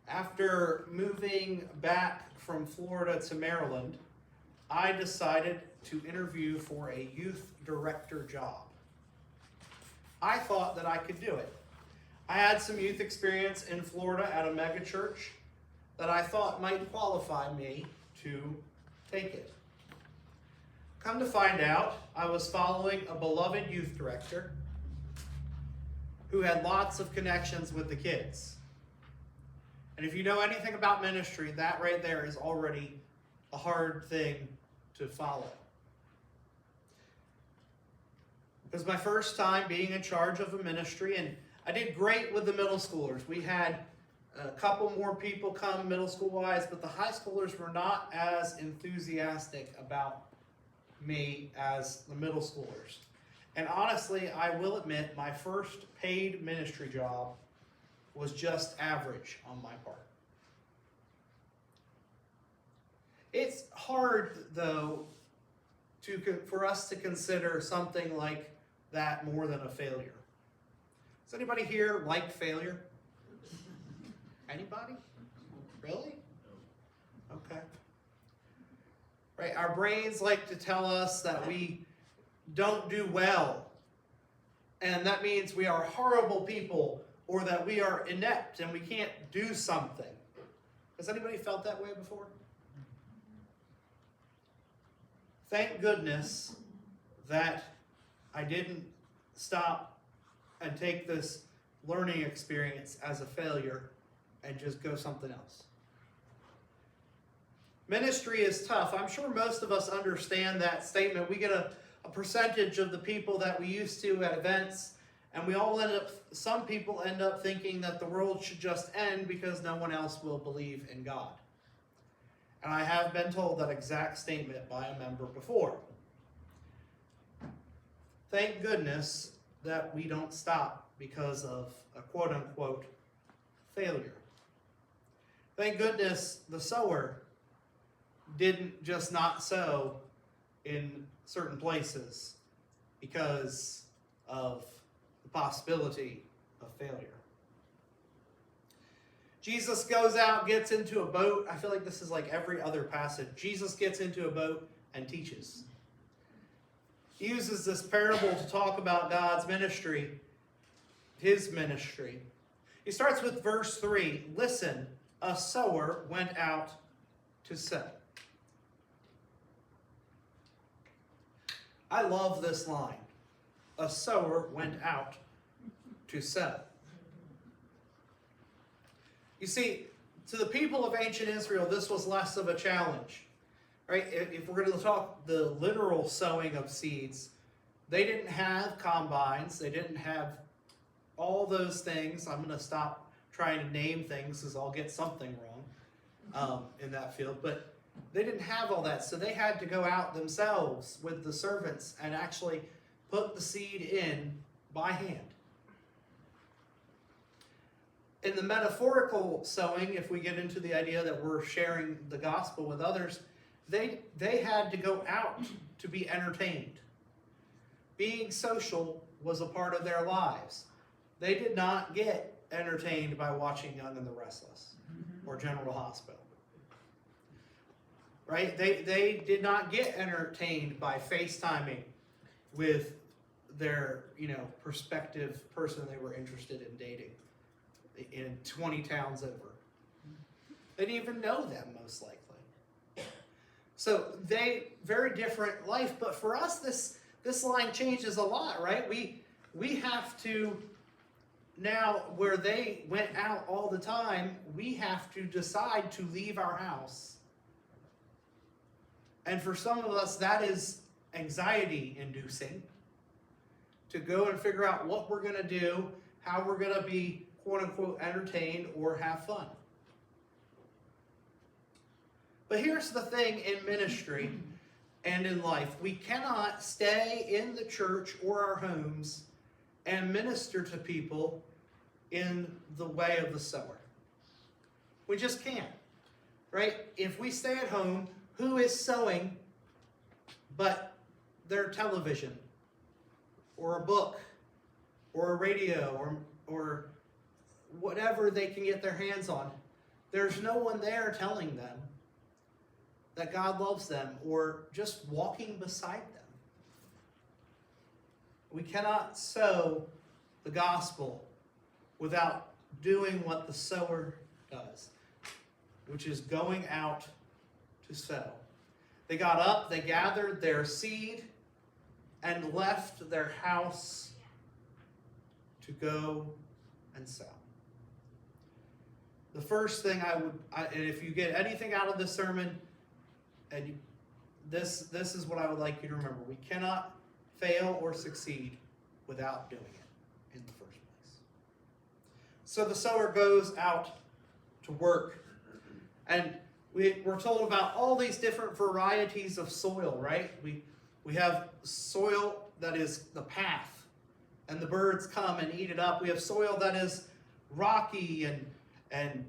After moving back from Florida to Maryland, I decided to interview for a youth director job. I thought that I could do it. I had some youth experience in Florida at a mega church that I thought might qualify me to take it. Come to find out, I was following a beloved youth director who had lots of connections with the kids. And if you know anything about ministry, that right there is already a hard thing to follow. It was my first time being in charge of a ministry, and I did great with the middle schoolers. We had a couple more people come middle school wise, but the high schoolers were not as enthusiastic about me as the middle schoolers. And honestly, I will admit, my first paid ministry job was just average on my part. It's hard, though, for us to consider something like that more than a failure. Does anybody here like failure? Anybody? Really? Okay. Right, our brains like to tell us that we don't do well, and that means we are horrible people, or that we are inept and we can't do something. Has anybody felt that way before? Thank goodness that I didn't stop and take this learning experience as a failure and just go something else. Ministry is tough. I'm sure most of us understand that statement. We get a percentage of the people that we used to at events, and we all some people end up thinking that the world should just end because no one else will believe in God. And I have been told that exact statement by a member before. Thank goodness that we don't stop because of a quote-unquote failure. Thank goodness the sower didn't just not sow in certain places because of the possibility of failure. Jesus goes out, gets into a boat. I feel like this is like every other passage. Jesus gets into a boat and teaches. He uses this parable to talk about God's ministry, his ministry. He starts with verse 3. Listen, a sower went out to sow. I love this line. A sower went out to sow. You see, to the people of ancient Israel, this was less of a challenge. Right? If we're going to talk the literal sowing of seeds, they didn't have combines. They didn't have all those things. I'm going to stop trying to name things because I'll get something wrong in that field. But they didn't have all that. So they had to go out themselves with the servants and actually put the seed in by hand. In the metaphorical sowing, if we get into the idea that we're sharing the gospel with others, they had to go out to be entertained. Being social was a part of their lives. They did not get entertained by watching Young and the Restless or General Hospital. Right? They did not get entertained by FaceTiming with their, prospective person they were interested in dating in 20 towns over. They didn't even know them, most likely. So very different life. But for us, this line changes a lot, right? We have to now, where they went out all the time, we have to decide to leave our house. And for some of us, that is anxiety-inducing, to go and figure out what we're going to do, how we're going to be, quote-unquote, entertained or have fun. But here's the thing in ministry and in life. We cannot stay in the church or our homes and minister to people in the way of the sower. We just can't, right? If we stay at home, who is sowing but their television or a book or a radio or whatever they can get their hands on? there's no one there telling them that God loves them or just walking beside them. We cannot sow the gospel without doing what the sower does, which is going out to sow. They got up, they gathered their seed, and left their house to go and sow. The first thing and if you get anything out of this sermon, and this is what I would like you to remember. We cannot fail or succeed without doing it in the first place. So the sower goes out to work, and we're told about all these different varieties of soil, right? We have soil that is the path, and the birds come and eat it up. We have soil that is rocky and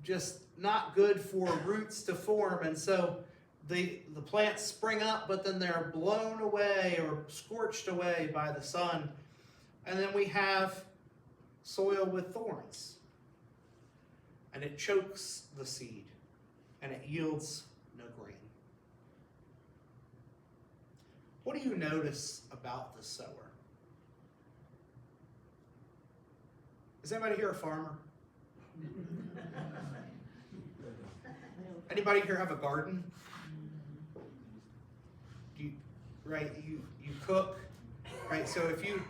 just not good for roots to form, and so the plants spring up, but then they're blown away or scorched away by the sun. And then we have soil with thorns, and it chokes the seed, and it yields no grain. What do you notice about the sower? Is anybody here a farmer? Anybody here have a garden? You cook, right? So if you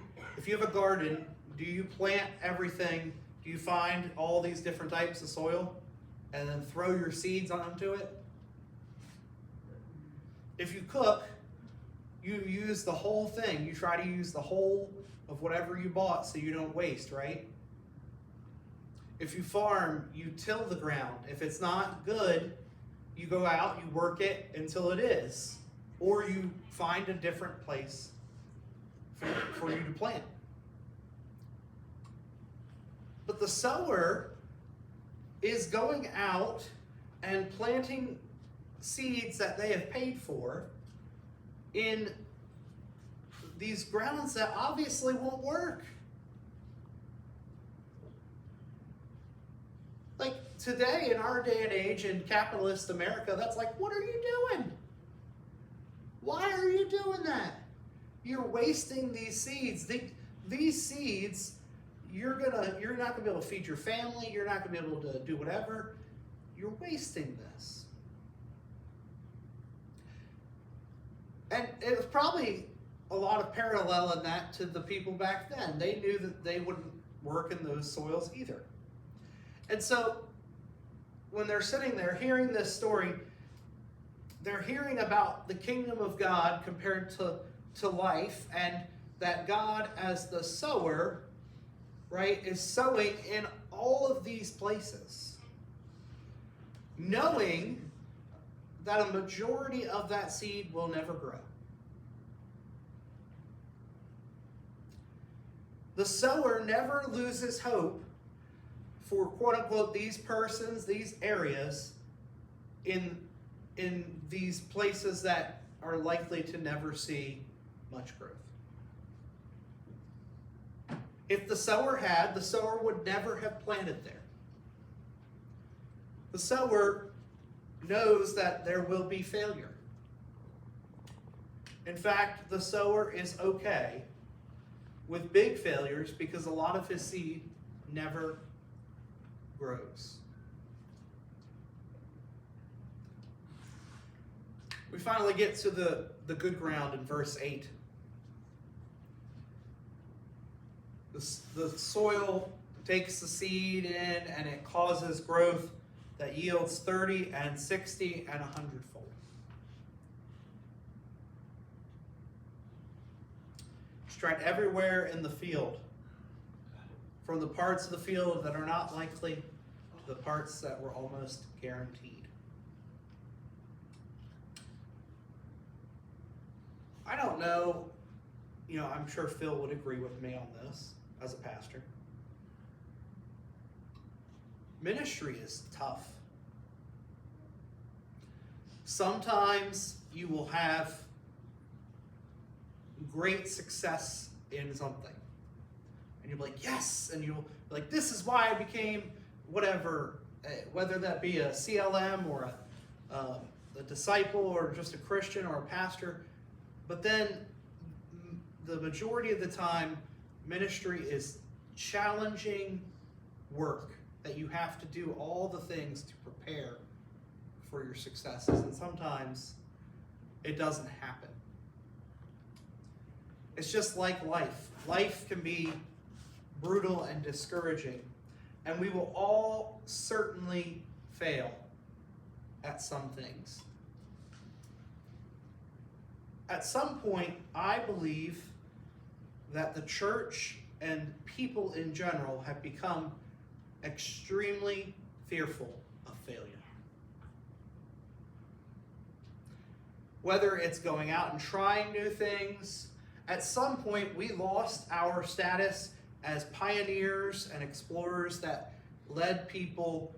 have a garden, do you plant everything? Do you find all these different types of soil and then throw your seeds onto it? If you cook, you use the whole thing. You try to use the whole of whatever you bought so you don't waste, right? If you farm, you till the ground. If it's not good, you go out, you work it until it is. Or you find a different place for you to plant. But the sower is going out and planting seeds that they have paid for in these grounds that obviously won't work. Like today, in our day and age, in capitalist America, that's like, what are you doing? Why are you doing that? You're wasting these seeds. These seeds, you're not gonna be able to feed your family. You're not gonna be able to do whatever. You're wasting this. And it was probably a lot of parallel in that to the people back then. They knew that they wouldn't work in those soils either. And so when they're sitting there hearing this story, they're hearing about the kingdom of God compared to life, and that God as the sower, right, is sowing in all of these places, knowing that a majority of that seed will never grow. The sower never loses hope for, quote unquote, these persons, these areas in these places that are likely to never see much growth. If the sower had, the sower would never have planted there. The sower knows that there will be failure. In fact, the sower is okay with big failures because a lot of his seed never grows. We finally get to the good ground in verse 8. The soil takes the seed in and it causes growth that yields 30 and 60 and 100-fold. Spread everywhere in the field, from the parts of the field that are not likely to the parts that were almost guaranteed. I don't know, I'm sure Phil would agree with me on this as a pastor. Ministry is tough. Sometimes you will have great success in something. And you'll be like, yes! And you'll be like, this is why I became whatever whether that be a CLM or a disciple or just a Christian or a pastor. But then the majority of the time, ministry is challenging work that you have to do all the things to prepare for your successes. And sometimes it doesn't happen. It's just like life. Life can be brutal and discouraging. And we will all certainly fail at some things. At some point, I believe that the church and people in general have become extremely fearful of failure. Whether it's going out and trying new things, at some point we lost our status as pioneers and explorers that led people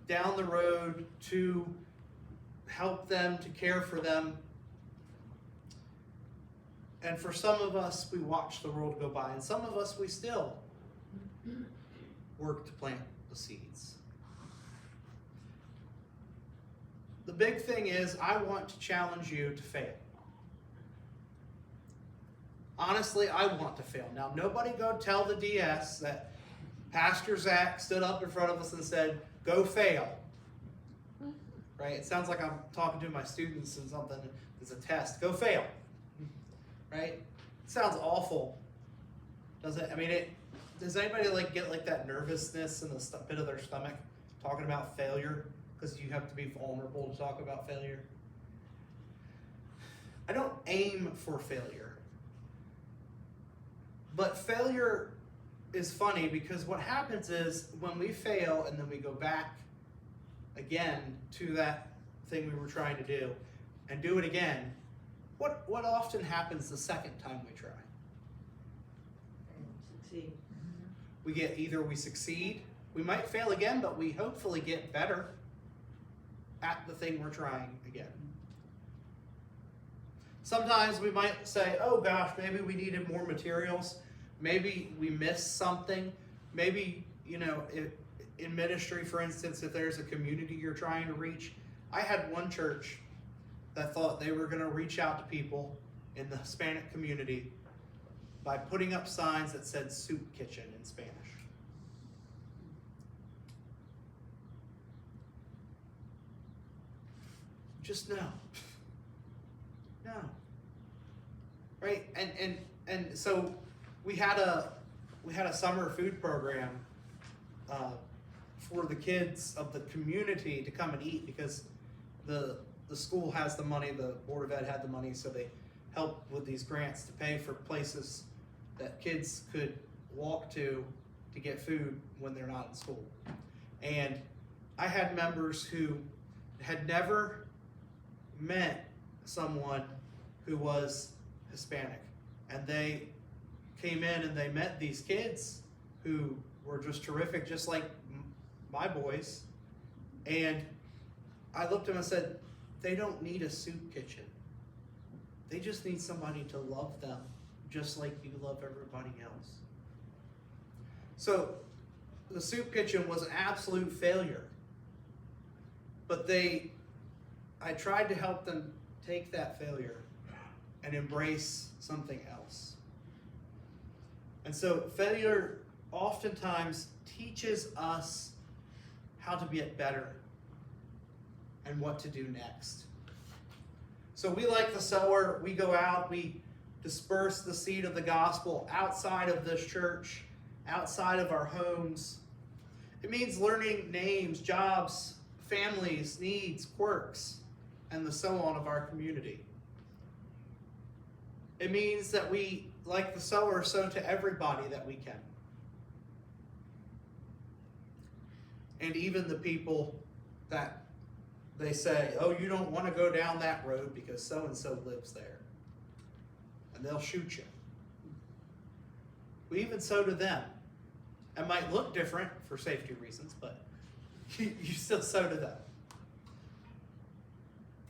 down the road to help them, to care for them. And for some of us, we watch the world go by, and some of us, we still work to plant the seeds. The big thing is, I want to challenge you to fail. Honestly, I want to fail. Now, nobody go tell the DS that Pastor Zach stood up in front of us and said, go fail. Right? It sounds like I'm talking to my students and something. It's a test. Go fail. Right? It sounds awful. Does it? I mean, does anybody get that nervousness in the pit of their stomach talking about failure? Because you have to be vulnerable to talk about failure. I don't aim for failure. But failure is funny because what happens is when we fail and then we go back again to that thing we were trying to do and do it again, what often happens the second time we try? Succeed. We succeed, we might fail again, but we hopefully get better at the thing we're trying again. Sometimes we might say, oh gosh, maybe we needed more materials. Maybe we missed something. Maybe, in ministry, for instance, if there's a community you're trying to reach. I had one church that thought they were going to reach out to people in the Hispanic community by putting up signs that said soup kitchen in Spanish. Just no. No. Right? And so we had a summer food program for the kids of the community to come and eat because the school has the money, the Board of Ed had the money, so they helped with these grants to pay for places that kids could walk to get food when they're not in school. And I had members who had never met someone who was Hispanic, and they came in and they met these kids who were just terrific, just like my boys. And I looked at them and said, they don't need a soup kitchen. They just need somebody to love them just like you love everybody else. So the soup kitchen was an absolute failure. But I tried to help them take that failure and embrace something else. And so failure oftentimes teaches us how to get better and what to do next. So we, like the sower, we go out, we disperse the seed of the gospel outside of this church, outside of our homes. It means learning names, jobs, families, needs, quirks, and the so on of our community. It means that we, like the sower, sow to everybody that we can. And even the people that they say, oh, you don't want to go down that road because so-and-so lives there. And they'll shoot you. We even sow to them. It might look different for safety reasons, but you still sow to them.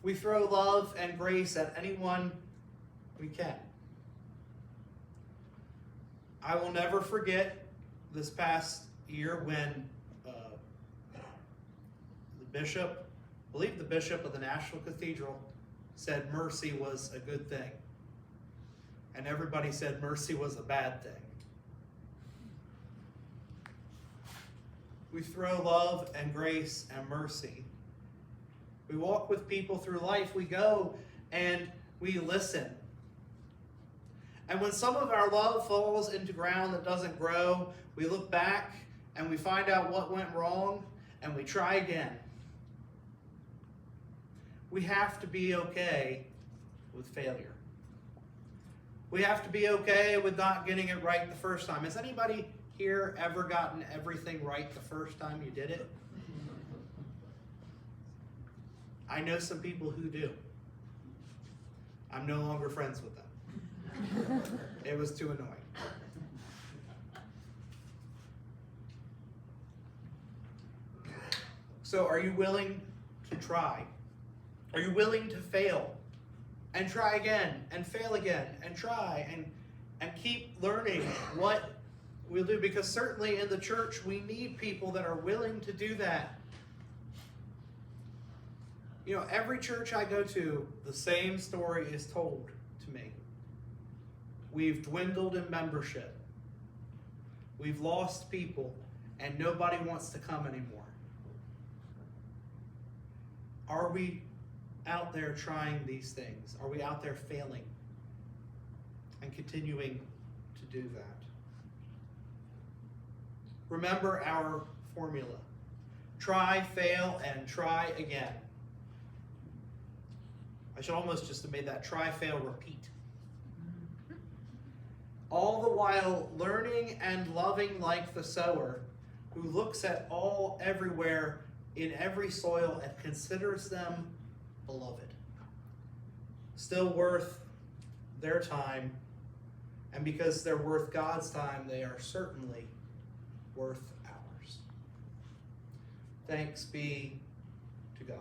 We throw love and grace at anyone we can. I will never forget this past year when bishop, I believe the bishop of the National Cathedral, said mercy was a good thing. And everybody said mercy was a bad thing. We throw love and grace and mercy. We walk with people through life. We go and we listen. And when some of our love falls into ground that doesn't grow, we look back and we find out what went wrong and we try again. We have to be okay with failure. We have to be okay with not getting it right the first time. Has anybody here ever gotten everything right the first time you did it? I know some people who do. I'm no longer friends with them. It was too annoying. So are you willing to try? Are you willing to fail and try again and fail again and try and keep learning what we'll do? Because certainly in the church we need people that are willing to do that. You know, every church I go to, the same story is told to me. We've dwindled in membership. We've lost people, and nobody wants to come anymore. Are we out there trying these things? Are we out there failing and continuing to do that? Remember our formula. Try, fail, and try again. I should almost just have made that try, fail, repeat. All the while learning and loving like the sower who looks at all everywhere in every soil and considers them beloved. Still worth their time, and because they're worth God's time, they are certainly worth ours. Thanks be to God.